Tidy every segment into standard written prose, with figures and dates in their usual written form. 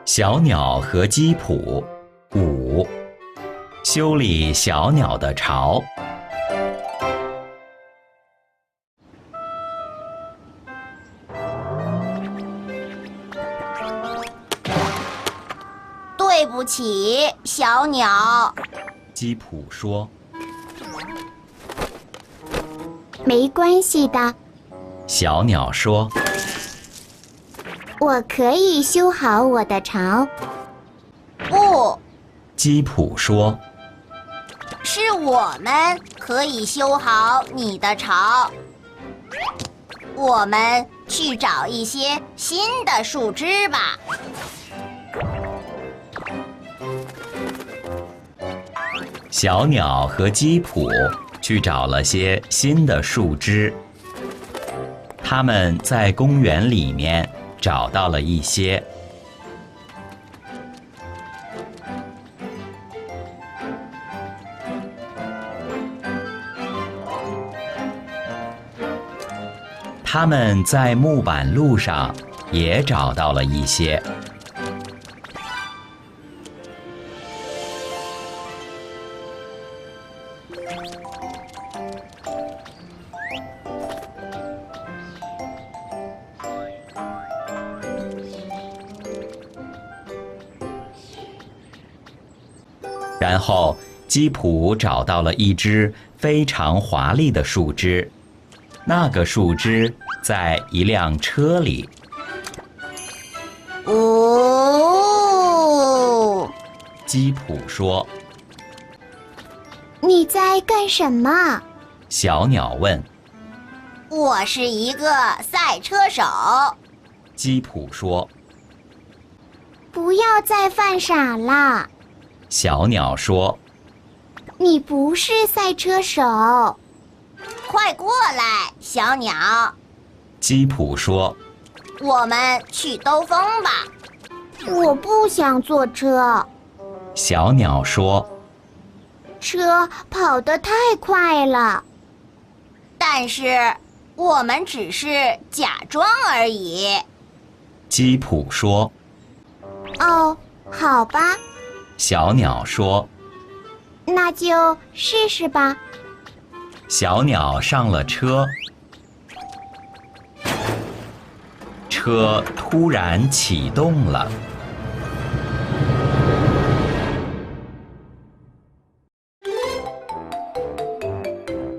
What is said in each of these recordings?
小鸟和鸡脯5修理小鸟的巢。对不起，小鸟。鸡脯说。没关系的，小鸟说。我可以修好我的巢。不，鸡脯说。是我们可以修好你的巢。我们去找一些新的树枝吧。小鸟和鸡脯去找了些新的树枝。他们在公园里面找到了一些。他们在木板路上也找到了一些。然后鸡脯找到了一只非常华丽的树枝，那个树枝在一辆车里。哦，鸡脯说。你在干什么？小鸟问。我是一个赛车手。鸡脯说。不要再犯傻了，小鸟说。你不是赛车手。快过来，小鸟，鸡脯说。我们去兜风吧。我不想坐车，小鸟说。车跑得太快了。但是我们只是假装而已。鸡脯说。哦，好吧，小鸟说。那就试试吧。小鸟上了车，车突然启动了。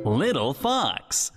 Little Fox